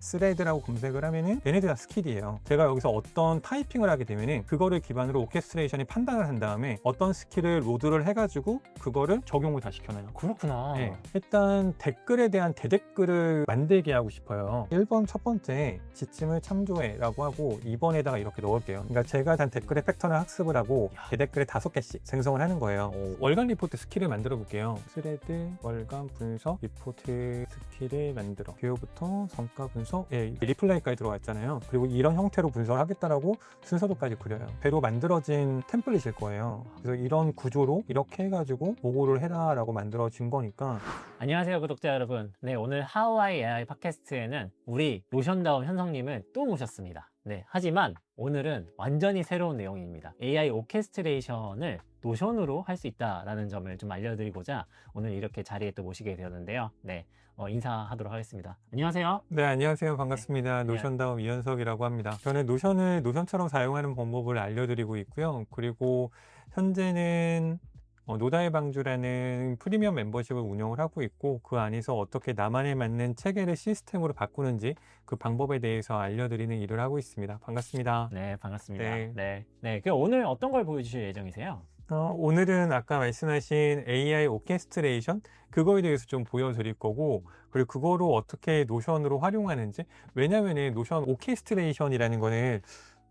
스레드라고 검색을 하면은 얘네들 다 스킬이에요. 제가 여기서 어떤 타이핑을 하게 되면은 그거를 기반으로 오케스트레이션이 판단을 한 다음에 어떤 스킬을 로드를 해가지고 그거를 적용을 다 시켜놔요. 그렇구나. 네, 일단 댓글에 대한 대댓글을 만들게 하고 싶어요. 1번 첫 번째 지침을 참조해 라고 하고 2번에다가 이렇게 넣을게요. 그러니까 제가 단 댓글의 패턴을 학습을 하고 대댓글에 5개씩 생성을 하는 거예요. 월간 리포트 스킬을 만들어 볼게요. 스레드 월간 분석 리포트 스킬을 만들어 개요부터 성과 분석, 리플라이까지 들어가 있잖아요. 그리고 이런 형태로 분석을 하겠다라고 순서도까지 그려요. 배로 만들어진 템플릿일 거예요. 그래서 이런 구조로 이렇게 해가지고 보고를 해라 라고 만들어진 거니까. 안녕하세요, 구독자 여러분. 네, 오늘 How I AI 팟캐스트에는 우리 노션다운 현성님을 또 모셨습니다. 네, 하지만 오늘은 완전히 새로운 내용입니다. AI 오케스트레이션을 노션으로 할 수 있다라는 점을 좀 알려드리고자 오늘 이렇게 자리에 또 모시게 되었는데요. 네, 인사하도록 하겠습니다. 안녕하세요. 네, 안녕하세요. 반갑습니다. 네. 노션다운 이현석이라고 합니다. 저는 노션을 노션처럼 사용하는 방법을 알려드리고 있고요. 그리고 현재는 노다의 방주라는 프리미엄 멤버십을 운영을 하고 있고, 그 안에서 어떻게 나만에 맞는 체계를 시스템으로 바꾸는지 그 방법에 대해서 알려드리는 일을 하고 있습니다. 반갑습니다. 네, 반갑습니다. 네. 네. 그럼 오늘 어떤 걸 보여주실 예정이세요? 오늘은 아까 말씀하신 AI 오케스트레이션 그거에 대해서 좀 보여드릴 거고, 그리고 그거로 어떻게 노션으로 활용하는지. 왜냐면은 노션 오케스트레이션이라는 거는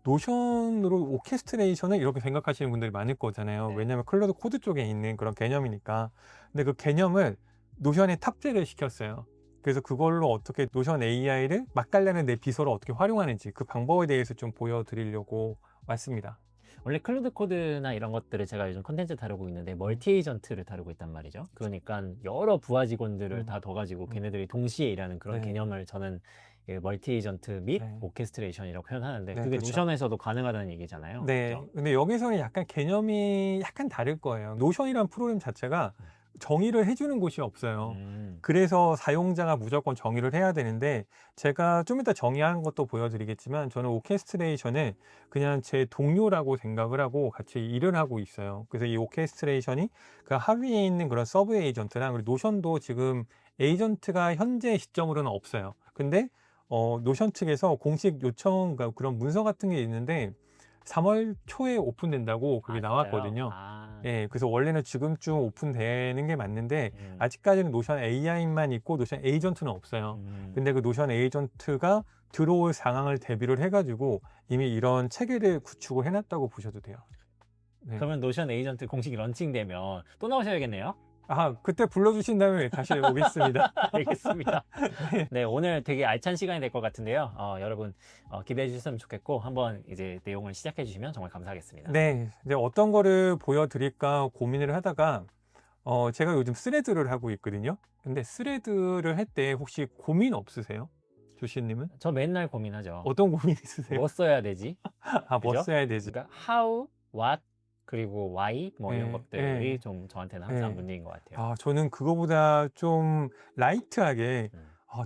노션으로 오케스트레이션을 이렇게 생각하시는 분들이 많을 거잖아요. 네. 왜냐면 클로드 코드 쪽에 있는 그런 개념이니까. 근데 그 개념을 노션에 탑재를 시켰어요. 그래서 그걸로 어떻게 노션 AI를 맛깔나는 내 비서로 어떻게 활용하는지 그 방법에 대해서 좀 보여드리려고 왔습니다. 원래 클로드 코드나 이런 것들을 제가 요즘 컨텐츠 다루고 있는데 멀티 에이전트를 다루고 있단 말이죠. 그러니까 여러 부하 직원들을 다 둬가지고 걔네들이 동시에 일하는 그런 네. 개념을 저는 멀티 에이전트 및 네. 오케스트레이션이라고 표현하는데 네, 그게 그렇죠. 노션에서도 가능하다는 얘기잖아요. 네. 그죠? 근데 여기서는 약간 개념이 약간 다를 거예요. 노션이란 프로그램 자체가 정의를 해주는 곳이 없어요. 그래서 사용자가 무조건 정의를 해야 되는데, 제가 좀 이따 정의하는 것도 보여드리겠지만 저는 오케스트레이션을 그냥 제 동료라고 생각을 하고 같이 일을 하고 있어요. 그래서 이 오케스트레이션이 그 하위에 있는 그런 서브 에이전트랑, 그리고 노션도 지금 에이전트가 현재 시점으로는 없어요. 근데 노션 측에서 공식 요청, 그러니까 그런 문서 같은 게 있는데 3월 초에 오픈된다고 그게 나왔거든요. 예, 그래서 원래는 지금쯤 오픈되는 게 맞는데 아직까지는 노션 AI만 있고 노션 에이전트는 없어요. 근데 그 노션 에이전트가 들어올 상황을 대비를 해가지고 이미 이런 체계를 구축을 해놨다고 보셔도 돼요. 네. 그러면 노션 에이전트 공식 런칭되면 또 나오셔야겠네요. 그때 불러주신다면 다시 오겠습니다. 알겠습니다. 네, 오늘 되게 알찬 시간이 될 것 같은데요. 여러분 기대해 주셨으면 좋겠고 한번 이제 내용을 시작해 주시면 정말 감사하겠습니다. 네, 이제 어떤 거를 보여드릴까 고민을 하다가 제가 요즘 스레드를 하고 있거든요. 근데 스레드를 할 때 혹시 고민 없으세요? 조시님은? 저 맨날 고민하죠. 어떤 고민 있으세요? 뭐 써야 되지? 뭐 그죠? 써야 되지? 그러니까 how, what, 그리고 why 뭐 이런 네, 것들이 네. 좀 저한테는 항상 네. 문제인 것 같아요. 저는 그거보다 좀 라이트하게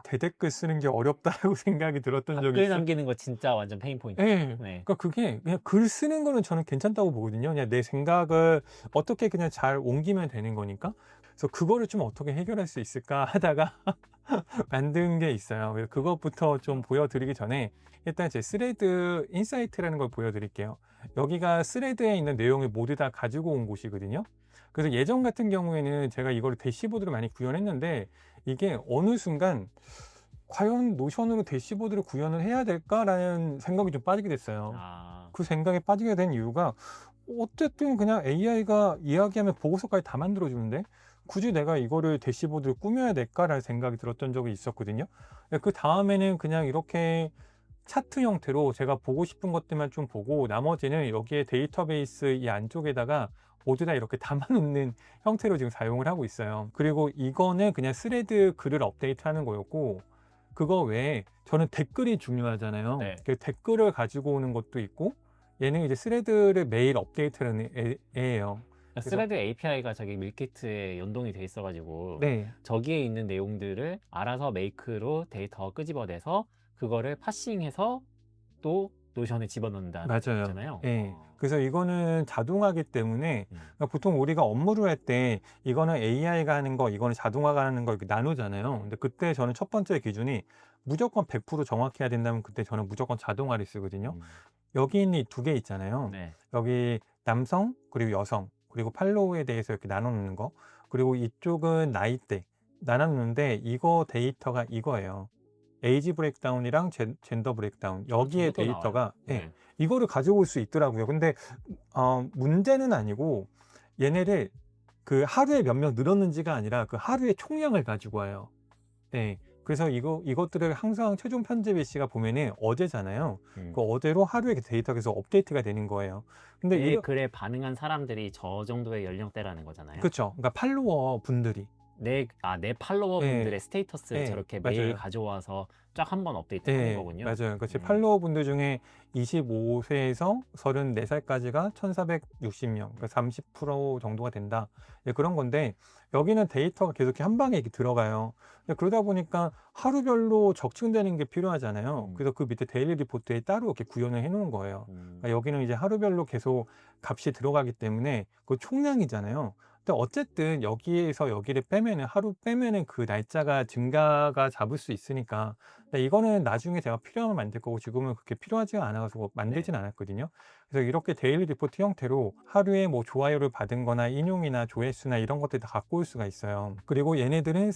대댓글 쓰는 게 어렵다고 생각이 들었던 적이 댓글 있어요. 남기는 거 진짜 완전 페인 포인트. 네. 네. 그러니까 그게 그냥 글 쓰는 거는 저는 괜찮다고 보거든요. 그냥 내 생각을 어떻게 그냥 잘 옮기면 되는 거니까. 그래서 그거를 좀 어떻게 해결할 수 있을까 하다가 만든 게 있어요. 그래서 그것부터 좀 보여드리기 전에 일단 제 스레드 인사이트라는 걸 보여드릴게요. 여기가 스레드에 있는 내용을 모두 다 가지고 온 곳이거든요. 그래서 예전 같은 경우에는 제가 이거를 대시보드를 많이 구현했는데 이게 어느 순간 과연 노션으로 대시보드를 구현을 해야 될까라는 생각이 좀 빠지게 됐어요. 그 생각에 빠지게 된 이유가 어쨌든 그냥 AI가 이야기하면 보고서까지 다 만들어주는데 굳이 내가 이거를 대시보드를 꾸며야 될까라는 생각이 들었던 적이 있었거든요. 그 다음에는 그냥 이렇게 차트 형태로 제가 보고 싶은 것들만 좀 보고 나머지는 여기에 데이터베이스 이 안쪽에다가 모두 다 이렇게 담아놓는 형태로 지금 사용을 하고 있어요. 그리고 이거는 그냥 스레드 글을 업데이트하는 거였고, 그거 외에 저는 댓글이 중요하잖아요. 네. 그 댓글을 가지고 오는 것도 있고, 얘는 이제 스레드를 매일 업데이트하는 애예요. 스레드 API가 저기 밀키트에 연동이 돼 있어가지고 네. 저기에 있는 내용들을 알아서 메이크로 데이터 끄집어내서 그거를 파싱해서 또 노션에 집어넣는다는 맞아요. 거잖아요. 네. 그래서 이거는 자동화기 때문에 그러니까 보통 우리가 업무를 할 때 이거는 AI가 하는 거, 이거는 자동화가 하는 거 이렇게 나누잖아요. 근데 그때 저는 첫 번째 기준이 무조건 100% 정확해야 된다면 그때 저는 무조건 자동화를 쓰거든요. 여기 있는 이 두 개 있잖아요. 네. 여기 남성 그리고 여성 그리고 팔로우에 대해서 이렇게 나눠 놓는 거, 그리고 이쪽은 나이대 나눠 놓는데 이거 데이터가 이거예요. 에이지 브레이크다운이랑 젠더 브레이크다운, 여기에 저것도 나와요. 데이터가 네. 이거를 가지고 올 수 있더라고요. 근데 문제는 아니고 얘네를 그 하루에 몇 명 늘었는지가 아니라 그 하루의 총량을 가지고 와요. 네. 그래서 이것들을 항상 최종 편집 일시가 보면은 어제잖아요. 그 어제로 하루에 데이터가 계속 업데이트가 되는 거예요. 근데 내 이거 글에 반응한 사람들이 저 정도의 연령대라는 거잖아요. 그쵸. 그러니까 팔로워 분들이. 내 팔로워 분들의 예. 스테이터스를 예, 저렇게 맞아요. 매일 가져와서 쫙 한번 업데이트 하는 네, 거군요. 맞아요. 그러니까 제 음. 팔로워 분들 중에 25세에서 34살까지가 1,460명, 그러니까 30% 정도가 된다. 예, 그런 건데 여기는 데이터가 계속 이렇게 한 방에 이렇게 들어가요. 근데 그러다 보니까 하루별로 적층되는 게 필요하잖아요. 그래서 그 밑에 데일리 리포트에 따로 이렇게 구현을 해 놓은 거예요. 그러니까 여기는 이제 하루별로 계속 값이 들어가기 때문에 그 총량이잖아요. 근데 어쨌든 여기에서 여기를 빼면은, 하루 빼면은 그 날짜가 증가가 잡을 수 있으니까. 근데 이거는 나중에 제가 필요하면 만들 거고 지금은 그렇게 필요하지가 않아서 만들진 않았거든요. 그래서 이렇게 데일리 리포트 형태로 하루에 뭐 좋아요를 받은 거나 인용이나 조회수나 이런 것들 다 갖고 올 수가 있어요. 그리고 얘네들은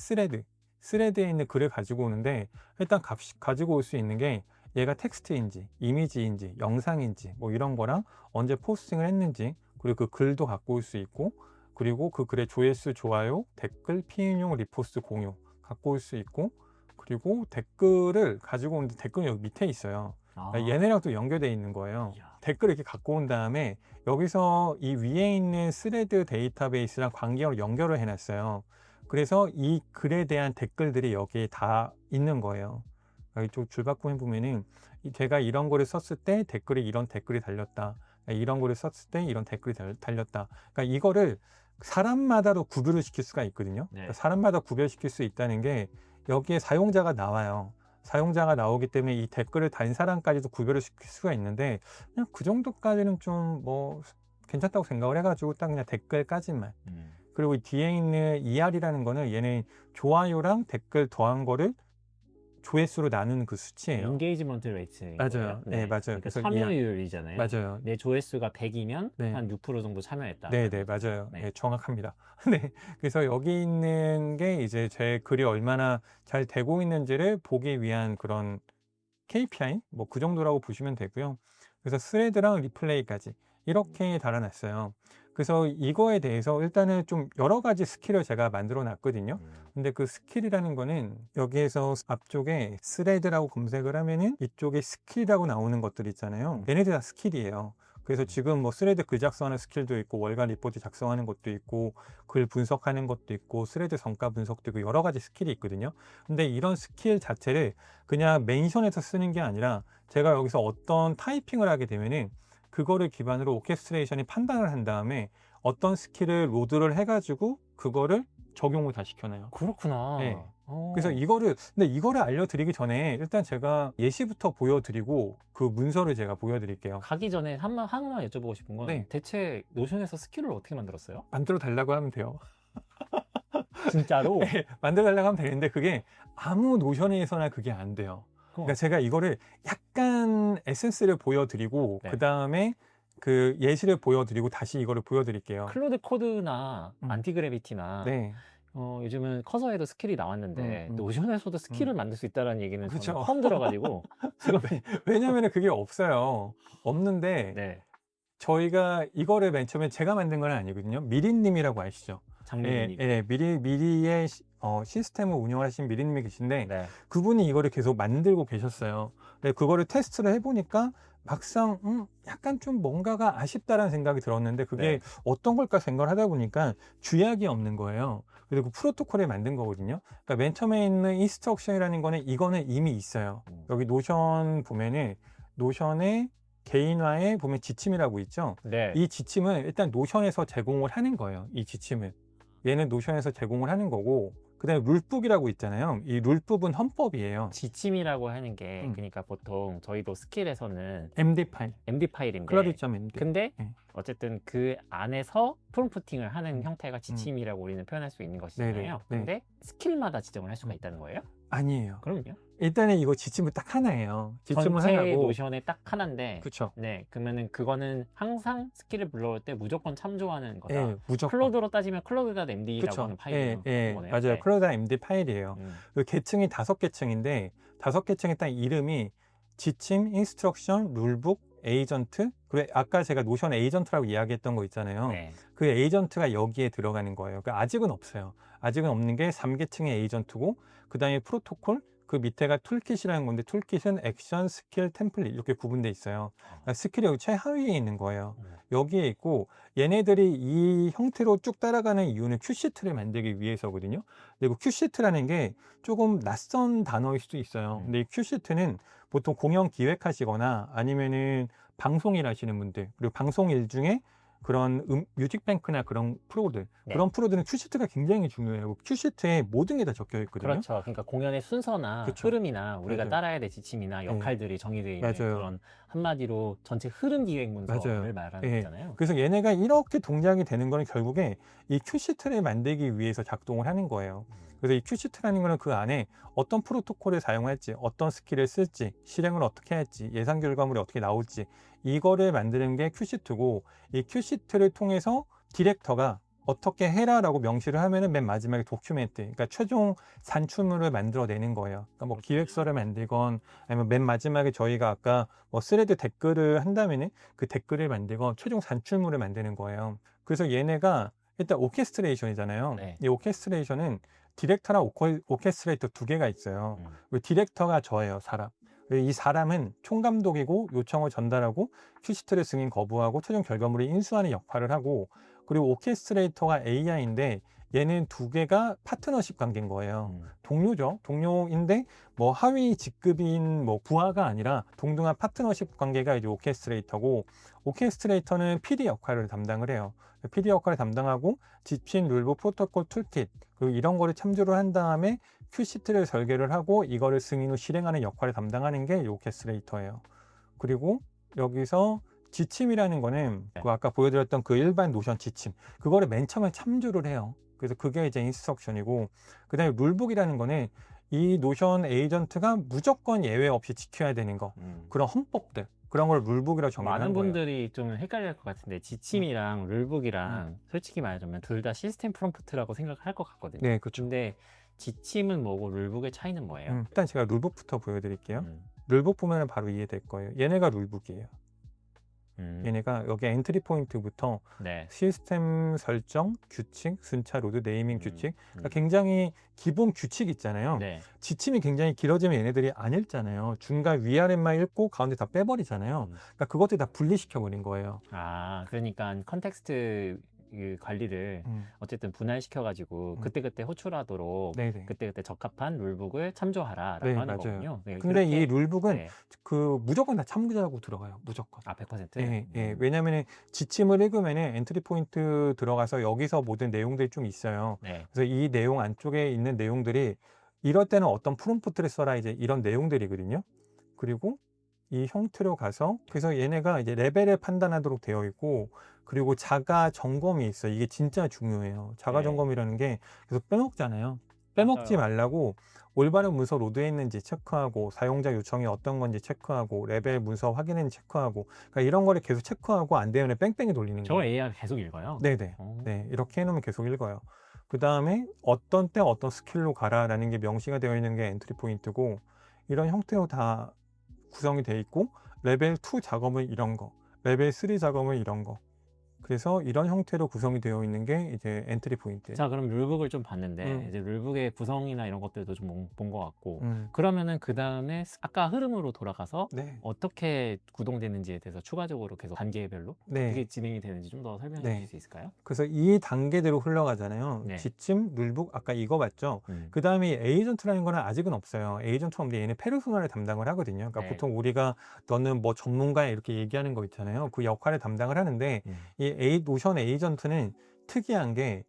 스레드에 있는 글을 가지고 오는데, 일단 가지고 올 수 있는 게 얘가 텍스트인지 이미지인지 영상인지 뭐 이런 거랑 언제 포스팅을 했는지, 그리고 그 글도 갖고 올 수 있고, 그리고 그 글의 조회수, 좋아요, 댓글, 피인용, 리포스트, 공유 갖고 올 수 있고, 그리고 댓글을 가지고 오는데 댓글이 여기 밑에 있어요. 그러니까 얘네랑 또 연결되어 있는 거예요. 이야. 댓글을 이렇게 갖고 온 다음에 여기서 이 위에 있는 스레드 데이터베이스랑 관계로 연결을 해놨어요. 그래서 이 글에 대한 댓글들이 여기에 다 있는 거예요. 이쪽 줄바꿈 해보면은 제가 이런 거를 썼을 때 댓글이 이런 댓글이 달렸다. 이런 거를 썼을 때 이런 댓글이 달렸다. 그러니까 이거를 사람마다도 구별을 시킬 수가 있거든요. 네. 그러니까 사람마다 구별시킬 수 있다는 게 여기에 사용자가 나와요. 사용자가 나오기 때문에 이 댓글을 단 사람까지도 구별을 시킬 수가 있는데, 그냥 그 정도까지는 좀 뭐 괜찮다고 생각을 해가지고 딱 그냥 댓글까지만. 그리고 이 뒤에 있는 ER이라는 거는 얘는 좋아요랑 댓글 더한 거를 조회수로 나누는 그 수치예요. 엔게이지먼트 레이트. 맞아요. 네, 맞아요. 그러니까 그래서 참여율이잖아요. 맞아요. 내 조회수가 100이면 네. 한 6% 정도 참여했다. 네, 맞아요. 네. 네, 정확합니다. 네, 그래서 여기 있는 게 이제 제 글이 얼마나 잘 되고 있는지를 보기 위한 그런 KPI, 뭐 그 정도라고 보시면 되고요. 그래서 스레드랑 리플레이까지 이렇게 달아놨어요. 그래서 이거에 대해서 일단은 좀 여러 가지 스킬을 제가 만들어 놨거든요. 근데 그 스킬이라는 거는 여기에서 앞쪽에 스레드라고 검색을 하면은 이쪽에 스킬이라고 나오는 것들 있잖아요. 얘네들 다 스킬이에요. 그래서 지금 뭐 스레드 글 작성하는 스킬도 있고, 월간 리포트 작성하는 것도 있고, 글 분석하는 것도 있고, 스레드 성과 분석도 있고, 여러 가지 스킬이 있거든요. 근데 이런 스킬 자체를 그냥 멘션해서 쓰는 게 아니라, 제가 여기서 어떤 타이핑을 하게 되면은 그거를 기반으로 오케스트레이션이 판단을 한 다음에 어떤 스킬을 로드를 해가지고 그거를 적용을 다 시켜놔요. 그렇구나. 네. 그래서 근데 이거를 알려드리기 전에 일단 제가 예시부터 보여드리고 그 문서를 제가 보여드릴게요. 가기 전에 하나만 여쭤보고 싶은 건 네. 대체 노션에서 스킬을 어떻게 만들었어요? 만들어 달라고 하면 돼요. 진짜로? 네, 만들어 달라고 하면 되는데 그게 아무 노션에서나 그게 안 돼요. 그러니까 제가 이거를 약간 에센스를 보여드리고 네. 그 다음에 그 예시를 보여드리고 다시 이거를 보여드릴게요. 클로드 코드나 음. 안티그래비티나 네. 요즘은 커서에도 스킬이 나왔는데 음. 노션에서도 스킬을 만들 수 있다는 얘기는 그쵸. 저는 처음 들어가지고 지금 왜냐면 그게 없어요. 없는데 네. 저희가 이거를 맨 처음에 제가 만든 건 아니거든요. 미리님이라고 아시죠? 장미님. 미리의 시스템을 운영하신 미리님이 계신데 네. 그분이 이거를 계속 만들고 계셨어요. 근데 그거를 테스트를 해보니까 막상 약간 좀 뭔가가 아쉽다라는 생각이 들었는데 그게 네. 어떤 걸까 생각을 하다 보니까 주약이 없는 거예요. 그리고 프로토콜을 만든 거거든요. 그러니까 맨 처음에 있는 인스트럭션이라는 거는 이거는 이미 있어요. 여기 노션 보면은 노션의 개인화에 보면 지침이라고 있죠. 네. 이 지침은 일단 노션에서 제공을 하는 거예요. 이 지침은. 얘는 노션에서 제공을 하는 거고, 그 다음에 룰북이라고 있잖아요. 이 룰북은 헌법이에요. 지침이라고 하는 게 음. 그러니까 보통 저희도 스킬에서는 MD 파일. MD 파일인데 클러리.md. 근데 네. 어쨌든 그 안에서 프롬프팅을 하는 음. 형태가 지침이라고 우리는 표현할 수 있는 것이잖아요. 네네. 네. 근데 스킬마다 지정을 할 수가 있다는 거예요? 아니에요. 그럼요. 일단은 이거 지침은 딱 하나예요. 지침은 전체 하나고. 노션에 딱 하나인데 그쵸. 네, 그러면은 그거는 항상 스킬을 불러올 때 무조건 참조하는 거다. 예, 무조건. 클로드로 따지면 클로드.md라고 그쵸. 하는 파일이에요. 예, 그거네요. 맞아요. 네. 클로드 MD 파일이에요. 음. 그 계층이 5계층인데 5계층에 딱 이름이 지침, 인스트럭션, 룰북, 에이전트. 그리고 아까 제가 노션 에이전트라고 이야기했던 거 있잖아요. 네. 그 에이전트가 여기에 들어가는 거예요. 그러니까 아직은 없어요. 아직은 없는 게 3계층의 에이전트고, 그 다음에 프로토콜, 그 밑에가 툴킷이라는 건데, 툴킷은 액션, 스킬, 템플릿 이렇게 구분돼 있어요. 그러니까 스킬이 여기 최하위에 있는 거예요. 여기에 있고, 얘네들이 이 형태로 쭉 따라가는 이유는 큐시트를 만들기 위해서거든요. 그리고 큐시트라는 게 조금 낯선 단어일 수도 있어요. 근데 이 큐시트는 보통 공연 기획하시거나 아니면은 방송일 하시는 분들, 그리고 방송일 중에 그런 뮤직뱅크나 그런 프로들, 네. 그런 프로들은 큐시트가 굉장히 중요해요. 큐시트에 모든 게 다 적혀 있거든요. 그렇죠. 그러니까 공연의 순서나 그쵸. 흐름이나 우리가 맞아요. 따라야 될 지침이나 역할들이 정의되어 있는 맞아요. 그런 한마디로 전체 흐름 기획 문서를 맞아요. 말하는 예. 거잖아요. 그래서 얘네가 이렇게 동작이 되는 거는 결국에 이 큐시트를 만들기 위해서 작동을 하는 거예요. 그래서 이 큐시트라는 거는 그 안에 어떤 프로토콜을 사용할지, 어떤 스킬을 쓸지, 실행을 어떻게 할지, 예상 결과물이 어떻게 나올지, 이거를 만드는 게 큐시트고, 이 큐시트를 통해서 디렉터가 어떻게 해라라고 명시를 하면은 맨 마지막에 도큐멘트, 그러니까 최종 산출물을 만들어내는 거예요. 그러니까 뭐 기획서를 만들건, 아니면 맨 마지막에 저희가 아까 뭐 스레드 댓글을 한다면은 그 댓글을 만들건 최종 산출물을 만드는 거예요. 그래서 얘네가 일단 오케스트레이션이잖아요. 네. 이 오케스트레이션은 디렉터랑 오케스트레이터 두 개가 있어요. 그 디렉터가 저예요, 사람. 이 사람은 총감독이고 요청을 전달하고 큐시트를 승인 거부하고 최종 결과물을 인수하는 역할을 하고, 그리고 오케스트레이터가 AI인데 얘는 두 개가 파트너십 관계인 거예요. 동료죠. 동료인데 뭐 하위 직급인 뭐 부하가 아니라 동등한 파트너십 관계가 이제 오케스트레이터고, 오케스트레이터는 PD 역할을 담당을 해요. PD 역할을 담당하고 지침, 룰북, 프로토콜, 툴킷 그리고 이런 거를 참조를 한 다음에 큐시트를 설계를 하고 이거를 승인 후 실행하는 역할을 담당하는 게 오케스트레이터예요. 그리고 여기서 지침이라는 거는 그 아까 보여드렸던 그 일반 노션 지침, 그거를 맨 처음에 참조를 해요. 그래서 그게 이제 인스트럭션이고, 그 다음에 룰북이라는 거는 이 노션 에이전트가 무조건 예외 없이 지켜야 되는 거, 그런 헌법들, 그런 걸 룰북이라고 정의를 많은 한 거예요. 분들이 좀 헷갈릴 것 같은데 지침이랑 룰북이랑 솔직히 말하자면 둘 다 시스템 프롬프트라고 생각할 것 같거든요. 네, 그렇죠. 근데 지침은 뭐고 룰북의 차이는 뭐예요? 일단 제가 룰북부터 보여드릴게요. 음. 룰북 보면 바로 이해될 거예요. 얘네가 룰북이에요. 얘네가 여기 엔트리 포인트부터 네. 시스템 설정, 규칙, 순차 로드, 네이밍 규칙, 그러니까 음. 굉장히 기본 규칙 있잖아요. 네. 지침이 굉장히 길어지면 얘네들이 안 읽잖아요. 중간 위아래만 읽고 가운데 다 빼버리잖아요. 그러니까 그것들 다 분리시켜 버린 거예요. 아, 그러니까 컨텍스트 그 관리를 어쨌든 분할시켜가지고 그때그때 호출하도록 네네. 그때그때 적합한 룰북을 참조하라라고 네, 하는 맞아요. 거군요. 네, 근데 그렇게- 이 룰북은 네. 그 무조건 다 참고자고 들어가요. 무조건. 아, 100%? 예, 예. 왜냐면은 지침을 읽으면은 엔트리 포인트 들어가서 여기서 모든 내용들이 좀 있어요. 네. 그래서 이 내용 안쪽에 있는 내용들이 이럴 때는 어떤 프롬프트를 써라 이제 이런 내용들이거든요. 그리고 이 형태로 가서 그래서 얘네가 이제 레벨을 판단하도록 되어 있고, 그리고 자가 점검이 있어요. 이게 진짜 중요해요. 자가 네. 점검이라는 게 계속 빼먹잖아요. 빼먹지 맞아요. 말라고 올바른 문서 로드했는지 체크하고, 사용자 요청이 어떤 건지 체크하고, 레벨 문서 확인했는지 체크하고, 그러니까 이런 거를 계속 체크하고 안 되면 뺑뺑이 돌리는 저 거예요. AI가 계속 읽어요? 네네. 네, 이렇게 해놓으면 계속 읽어요. 그 다음에 어떤 때 어떤 스킬로 가라라는 게 명시가 되어 있는 게 엔트리 포인트고, 이런 형태로 다 구성이 되어 있고, 레벨 2 작업은 이런 거, 레벨 3 작업은 이런 거. 그래서 이런 형태로 구성이 되어 있는 게 이제 엔트리 포인트. 자, 그럼 룰북을 좀 봤는데 이제 룰북의 구성이나 이런 것들도 좀 본 것 같고, 음. 그러면은 그 다음에 아까 흐름으로 돌아가서 네. 어떻게 구동되는지에 대해서 추가적으로 계속 단계별로 네. 어떻게 진행이 되는지 좀 더 설명해 네. 주실 수 있을까요? 그래서 이 단계대로 흘러가잖아요. 네. 지침, 룰북, 아까 이거 봤죠? 그 다음에 에이전트라는 거는 아직은 없어요. 에이전트가 없는데 얘는 페르소나를 담당을 하거든요. 그러니까 네. 보통 우리가 너는 뭐 전문가야 이렇게 얘기하는 거 있잖아요. 그 역할을 담당을 하는데 이 노션 에이전트는 특이한 게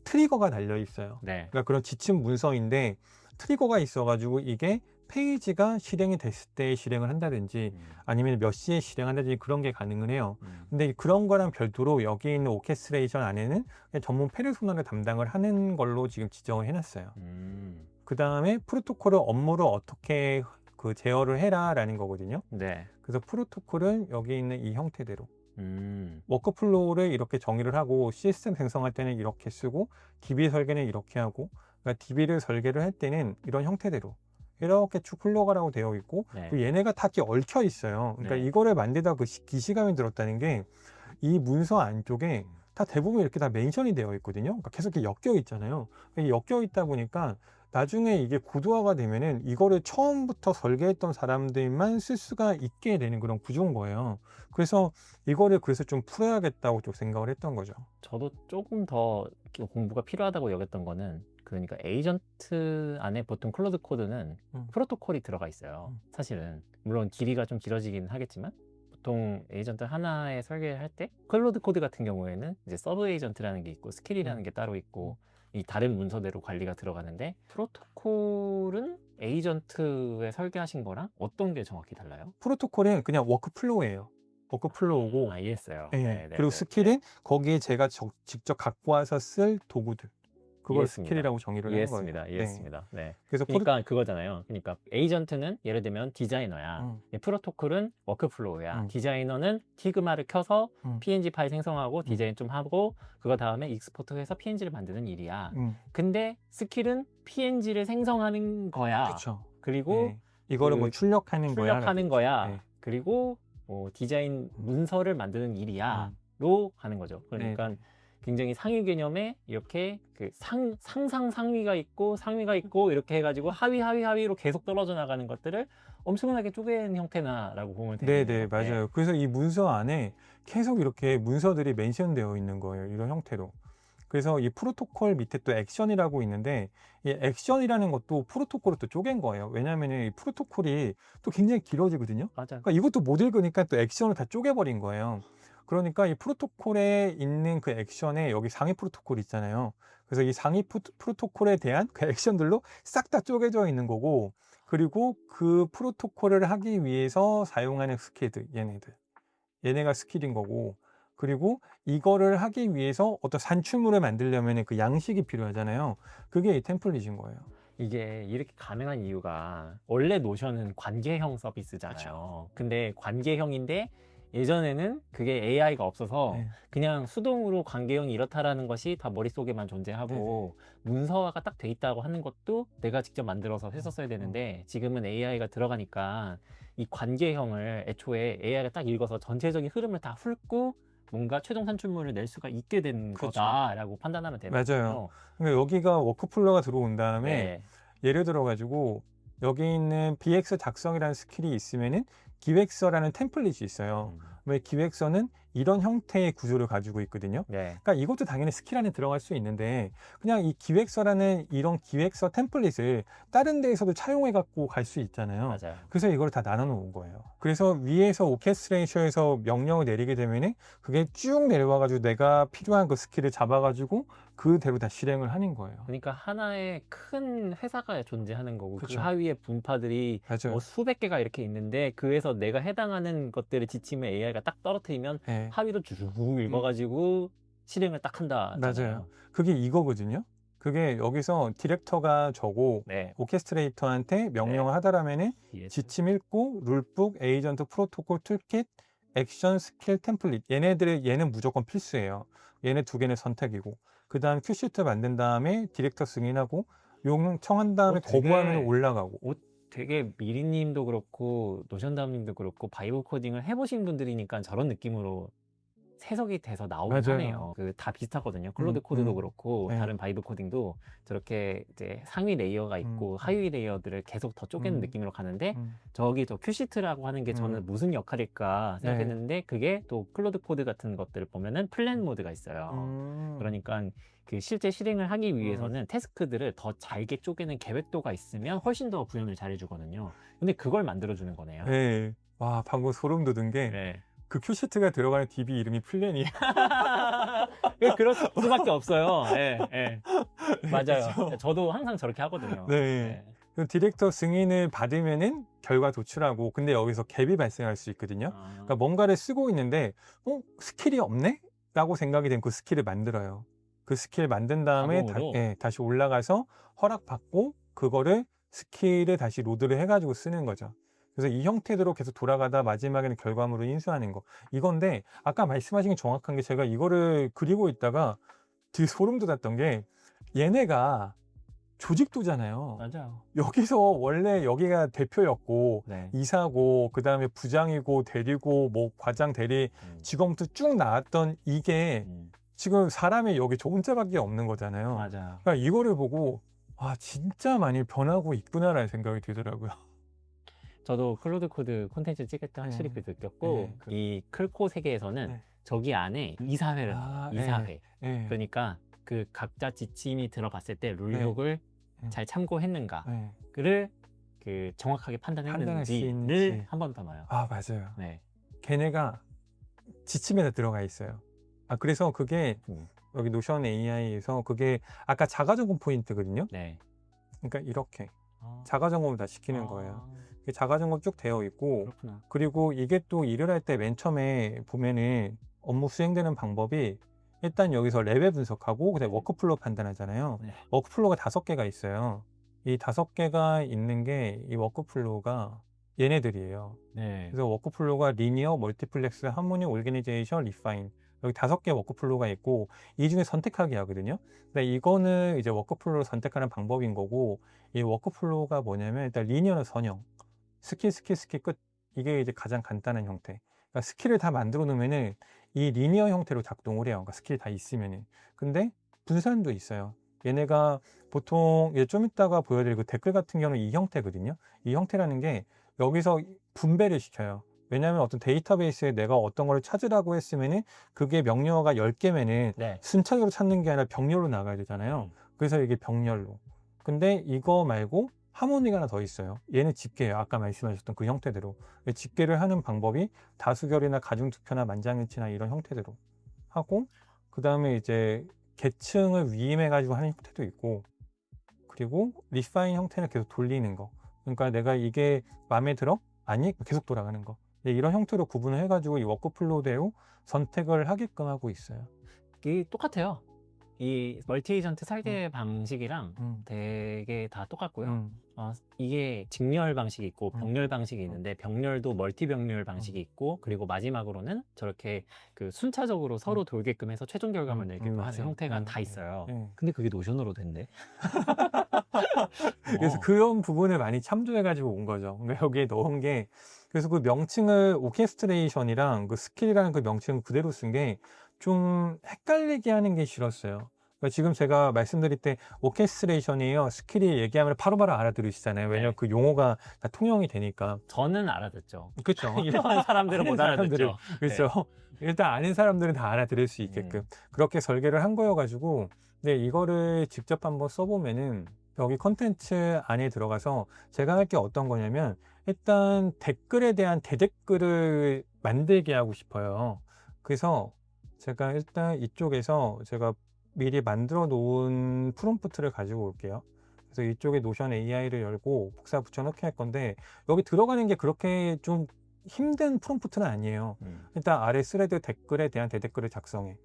트리거가 달려 있어요. 네. 그러니까 그런 지침 문서인데 트리거가 있어가지고 이게 페이지가 실행이 됐을 때 실행을 한다든지 아니면 몇 시에 실행한다든지 그런 게 가능은 해요. 근데 그런 거랑 별도로 여기 있는 오케스트레이션 안에는 그냥 전문 페르소나를 담당을 하는 걸로 지금 지정을 해놨어요. 그 다음에 프로토콜을 업무를 어떻게 그 제어를 해라라는 거거든요. 네. 그래서 프로토콜은 여기 있는 이 형태대로 음. 워크플로우를 이렇게 정의를 하고 시스템 생성할 때는 이렇게 쓰고 DB 설계는 이렇게 하고 그러니까 DB를 설계를 할 때는 이런 형태대로 이렇게 쭉 흘러가라고 되어 있고 네. 그 얘네가 다 이렇게 얽혀 있어요. 그러니까 네. 이거를 만들다 그 기시감이 들었다는 게 이 문서 안쪽에 다 대부분 이렇게 다 멘션이 되어 있거든요. 그러니까 계속 이렇게 엮여 있잖아요. 엮여 있다 보니까 나중에 이게 고도화가 되면은 이거를 처음부터 설계했던 사람들만 쓸 수가 있게 되는 그런 구조인 거예요. 그래서 이거를 그래서 좀 풀어야겠다고 좀 생각을 했던 거죠. 저도 조금 더 공부가 필요하다고 여겼던 거는 그러니까 에이전트 안에 보통 클로드 코드는 프로토콜이 들어가 있어요. 사실은 물론 길이가 좀 길어지긴 하겠지만 보통 에이전트 하나에 설계할 때 클로드 코드 같은 경우에는 이제 서브 에이전트라는 게 있고 스킬이라는 게 따로 있고 이 다른 문서대로 관리가 들어가는데 프로토콜은 에이전트에 설계하신 거랑 어떤 게 정확히 달라요? 프로토콜은 그냥 워크플로우예요. 워크플로우고 아, 이해했어요. 예. 네, 네, 그리고 네, 스킬은 거기에 제가 직접 갖고 와서 쓸 도구들. 그걸 이해했습니다. 스킬이라고 정의를 한 거예요. 이해했습니다. 네. 이해했습니다. 네. 그래서 그러니까 그거잖아요. 그러니까 에이전트는 예를 들면 디자이너야. 프로토콜은 워크플로우야. 디자이너는 티그마를 켜서 PNG 파일 생성하고 디자인 좀 하고 그거 다음에 익스포트해서 PNG를 만드는 일이야. 근데 스킬은 PNG를 생성하는 거야. 그렇죠. 그리고 네. 이거를 뭐 출력하는 거야. 출력하는 거야. 네. 그리고 디자인 문서를 만드는 일이야. 로 하는 거죠. 그러니까 네. 굉장히 상위 개념에 이렇게 그 상상 상위가 있고 이렇게 해가지고 하위로 계속 떨어져 나가는 것들을 엄청나게 쪼갠 형태나라고 보면 되겠네요. 네네, 맞아요. 그래서 이 문서 안에 계속 이렇게 문서들이 멘션되어 있는 거예요. 이런 형태로. 그래서 이 프로토콜 밑에 또 액션이라고 있는데 이 액션이라는 것도 프로토콜을 또 쪼갠 거예요. 왜냐하면 이 프로토콜이 또 굉장히 길어지거든요. 맞아. 그러니까 이것도 못 읽으니까 또 액션을 다 쪼개버린 거예요. 그러니까 이 프로토콜에 있는 그 액션에 여기 상위 프로토콜 있잖아요. 그래서 이 상위 프로토콜에 대한 그 액션들로 싹 다 쪼개져 있는 거고 그리고 그 프로토콜을 하기 위해서 사용하는 스킬들 얘네가 스킬인 거고 그리고 이거를 하기 위해서 어떤 산출물을 만들려면 그 양식이 필요하잖아요. 그게 이 템플릿인 거예요. 이게 이렇게 가능한 이유가 원래 노션은 관계형 서비스잖아요. 그쵸. 근데 관계형인데 예전에는 그게 AI가 없어서 네. 그냥 수동으로 관계형이 이렇다라는 것이 다 머릿속에만 존재하고 문서화가 딱 돼 있다고 하는 것도 내가 직접 만들어서 했었어야 되는데 지금은 AI가 들어가니까 이 관계형을 애초에 AI가 딱 읽어서 전체적인 흐름을 다 훑고 뭔가 최종 산출물을 낼 수가 있게 된 그렇죠. 거다라고 판단하면 되는 맞아요. 거죠. 그러니까 여기가 워크플로우가 들어온 다음에 네. 예를 들어 가지고 여기 있는 BX 작성이라는 스킬이 있으면은 기획서라는 템플릿이 있어요. 왜 기획서는 이런 형태의 구조를 가지고 있거든요. 네. 그러니까 이것도 당연히 스킬 안에 들어갈 수 있는데 그냥 이 기획서라는 이런 기획서 템플릿을 다른 데에서도 차용해 갖고 갈 수 있잖아요. 맞아요. 그래서 이걸 다 나눠 놓은 거예요. 그래서 위에서 오케스트레이션에서 명령을 내리게 되면은 그게 쭉 내려와 가지고 내가 필요한 그 스킬을 잡아 가지고 그대로 다 실행을 하는 거예요. 그러니까 하나의 큰 회사가 존재하는 거고 그 그쵸. 하위에 분파들이 맞아요. 뭐 수백 개가 이렇게 있는데 그에서 내가 해당하는 것들을 지침에 AI가 딱 떨어뜨리면 네. 하위로 쭉 읽어가지고 실행을 딱 한다. 맞아요. 그게 이거거든요. 그게 여기서 디렉터가 저고 네. 오케스트레이터한테 명령을 하다라면은 지침 읽고 룰북, 에이전트, 프로토콜, 툴킷, 액션, 스킬, 템플릿 얘는 무조건 필수예요. 얘네 두 개는 선택이고 그 다음 큐시트 만든 다음에 디렉터 승인하고 요청한 다음에 되게- 거부하면 올라가고 되게 미리님도 그렇고 노션다운님도 그렇고 바이브 코딩을 해보신 분들이니까 저런 느낌으로 해석이 돼서 나오긴 맞아요. 하네요. 그 다 비슷하거든요. 클로드 코드도 그렇고 네. 다른 바이브 코딩도 저렇게 이제 상위 레이어가 있고 하위 레이어들을 계속 더 쪼개는 느낌으로 가는데 저기 저 큐시트라고 하는 게 저는 무슨 역할일까 생각했는데 그게 또 클로드 코드 같은 것들을 보면은 플랜 모드가 있어요. 그러니까 그 실제 실행을 하기 위해서는 태스크들을 더 잘게 쪼개는 계획도가 있으면 훨씬 더 구현을 잘해주거든요. 근데 그걸 만들어주는 거네요. 네. 와 방금 소름 돋은 게 네. 그 큐시트가 들어가는 DB 이름이 플랜이에요. 그럴 수밖에 없어요. 예, 예. 맞아요. 그쵸? 저도 항상 저렇게 하거든요. 네. 그 디렉터 승인을 받으면은 결과 도출하고 근데 여기서 갭이 발생할 수 있거든요. 그러니까 뭔가를 쓰고 있는데 스킬이 없네? 라고 생각이 된 그 스킬을 만들어요. 그 스킬 만든 다음에 자동으로? 다시 올라가서 허락받고 그거를 스킬을 다시 로드를 해가지고 쓰는 거죠. 그래서 이 형태대로 계속 돌아가다 마지막에는 결과물을 인수하는 거. 이건데 아까 말씀하신 게 정확한 게 제가 이거를 그리고 있다가 되게 소름 돋았던 게 얘네가 조직도잖아요. 맞아요. 여기서 원래 여기가 대표였고 네. 이사고 그다음에 부장이고 대리고 뭐 과장 대리 직원부터 쭉 나왔던 이게 지금 사람이 여기 저 혼자밖에 없는 거잖아요. 맞아요. 그러니까 이거를 보고 아 진짜 많이 변하고 있구나라는 생각이 들더라고요. 저도 클로드 코드 콘텐츠 찍을 때 확실히 네. 그 느꼈고 네. 이 클코 세계에서는 네. 저기 안에 이사회를 아, 이사회. 네. 그러니까 그 각자 지침이 들어봤을 때 룰욕을 네. 잘 참고했는가를 네. 그 정확하게 판단할 수 판단했는지를 있는지. 한 번 더 봐요. 아 맞아요. 네. 걔네가 지침에다 들어가 있어요. 아 그래서 그게 음. 여기 노션 AI에서 그게 아까 자가 점검 포인트거든요. 네. 그러니까 이렇게 아. 자가 점검을 다 시키는 아, 거예요. 이게 자가 점검 쭉 되어 있고 그렇구나. 그리고 이게 또 일을 할 때 맨 처음에 보면은 업무 수행되는 방법이 일단 여기서 레벨 분석하고 그다음에 워크플로우 판단하잖아요. 네. 워크플로우가 5개가 있어요. 이 5개가 있는 게 이 워크플로우가 얘네들이에요. 네. 그래서 워크플로우가 리니어, 멀티플렉스, 하모니, 오르게니제이션, 리파인 여기 5개 워크플로우가 있고 이 중에 선택하기 하거든요. 근데 이거는 이제 워크플로우를 선택하는 방법인 거고 이 워크플로우가 뭐냐면 일단 리니어는 선형, 스킬 끝 이게 이제 가장 간단한 형태. 그러니까 스킬을 다 만들어 놓으면은 이 리니어 형태로 작동을 해요. 그러니까 스킬이 다 있으면은. 근데 분산도 있어요. 얘네가 보통 좀 이따가 보여드릴 그 댓글 같은 경우는 이 형태거든요. 이 형태라는 게 여기서 분배를 시켜요. 왜냐하면 어떤 데이터베이스에 내가 어떤 걸 찾으라고 했으면은 그게 명령어가 10개면은 네. 순차적으로 찾는 게 아니라 병렬로 나가야 되잖아요. 그래서 이게 병렬로. 근데 이거 말고 하모니가 하나 더 있어요. 얘는 집계예요. 아까 말씀하셨던 그 형태대로. 집계를 하는 방법이 다수결이나 가중투표나 만장일치나 이런 형태대로 하고 그 다음에 이제 계층을 위임해가지고 하는 형태도 있고 그리고 리파인 형태는 계속 돌리는 거. 그러니까 내가 이게 마음에 들어? 아니? 계속 돌아가는 거. 이런 형태로 구분을 해가지고 이 워크플로우대로 선택을 하게끔 하고 있어요. 이게 똑같아요. 이 멀티 에이전트 설계 방식이랑 되게 다 똑같고요. 이게 직렬 방식이 있고 병렬 방식이 있는데 병렬도 멀티 병렬 방식이 있고 그리고 마지막으로는 저렇게 그 순차적으로 서로 돌게끔 해서 최종 결과물 내게끔 하는 형태가 다 있어요. 근데 그게 노션으로 된대. 그래서 그런 부분을 많이 참조해가지고 온 거죠. 그러니까 여기에 넣은 게 그래서 그 명칭을 오케스트레이션이랑 그 스킬이라는 그 명칭을 그대로 쓴 게 좀 헷갈리게 하는 게 싫었어요. 그러니까 지금 제가 말씀드릴 때 오케스트레이션이에요. 스킬이 얘기하면 바로바로 알아들으시잖아요. 왜냐면 네. 그 용어가 다 통용이 되니까. 저는 알아듣죠. 그렇죠. 일반 사람들은 못 알아듣죠. 그렇죠. 일단 아는 사람들은 다 알아들을 수 있게끔 그렇게 설계를 한 거여가지고 근데 이거를 직접 한번 써보면은 여기 컨텐츠 안에 들어가서 제가 할 게 어떤 거냐면 일단 댓글에 대한 대댓글을 만들게 하고 싶어요. 그래서 제가 일단 이쪽에서 제가 미리 만들어 놓은 프롬프트를 가지고 올게요. 그래서 이쪽에 노션 AI를 열고 복사 붙여넣기 할 건데 여기 들어가는 게 그렇게 좀 힘든 프롬프트는 아니에요. 일단 아래 스레드 댓글에 대한 대댓글을 작성해.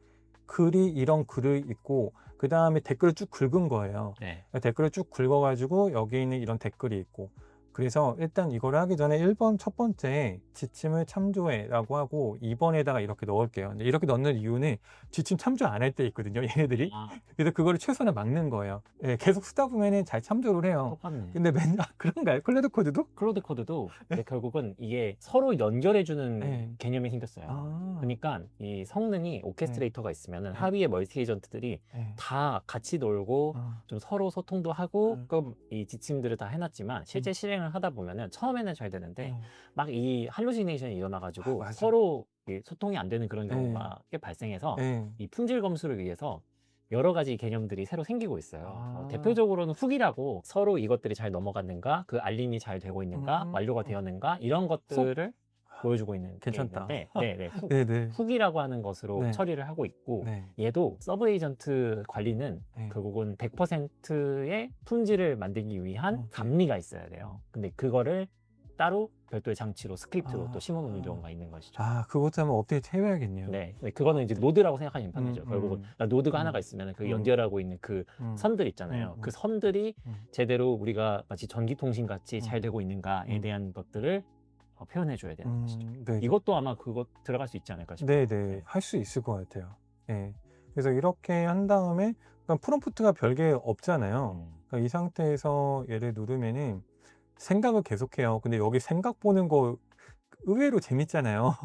글이 이런 글을 있고 그 다음에 댓글을 쭉 긁은 거예요. 네. 댓글을 쭉 긁어가지고 여기 있는 이런 댓글이 있고 그래서 일단 이걸 하기 전에 1번 첫 번째 지침을 참조해 라고 하고 2번에다가 이렇게 넣을게요. 근데 이렇게 넣는 이유는 지침 참조 안 할 때 있거든요. 얘네들이. 그래서 그거를 최소한 막는 거예요. 예, 계속 쓰다 보면은 잘 참조를 해요. 똑같네. 근데 맨날 그런가요? 클로드 코드도? 클로드 코드도 결국은 이게 서로 연결해주는 네. 개념이 생겼어요. 아. 그러니까 이 성능이 오케스트레이터가 있으면은 하위의 멀티 에이전트들이 네. 다 같이 놀고 좀 서로 소통도 하고 그럼 이 지침들을 다 해놨지만 실제 실행을 하다 보면은 처음에는 잘 되는데 막 이 할루시네이션이 일어나가지고 맞아. 서로 소통이 안 되는 그런 네. 경우가 꽤 발생해서 네. 이 품질 검수를 위해서 여러 가지 개념들이 새로 생기고 있어요. 아. 대표적으로는 훅이라고 서로 이것들이 잘 넘어갔는가, 그 알림이 잘 되고 있는가, 완료가 되었는가 이런 것들을 보여주고 있는 괜찮다. 게 있는데, 네, 훅. 네네. 훅이라고 하는 것으로 네. 처리를 하고 있고 네. 얘도 서브 에이전트 관리는 네. 결국은 100%의 품질을 만들기 위한 감리가 있어야 돼요. 근데 그거를 따로 별도의 장치로 스크립트로 아. 또 심어놓는 경우가 있는 것이죠. 아, 그것도 한번 업데이트 해봐야겠네요. 네, 근데 그거는 이제 노드라고 생각하시면 편하죠. 결국은 노드가 하나가 있으면 그 연결하고 있는 그 선들 있잖아요. 그 선들이 제대로 우리가 마치 전기통신 같이 잘 되고 있는가에 대한 것들을 표현해 줘야 되는 것이죠. 네. 이것도 아마 그거 들어갈 수 있지 않을까 싶어요. 네네. 할 수 있을 것 같아요. 네. 그래서 이렇게 한 다음에 그러니까 프롬프트가 별게 없잖아요. 그러니까 이 상태에서 얘를 누르면은 생각을 계속해요. 근데 여기 생각 보는 거 의외로 재밌잖아요.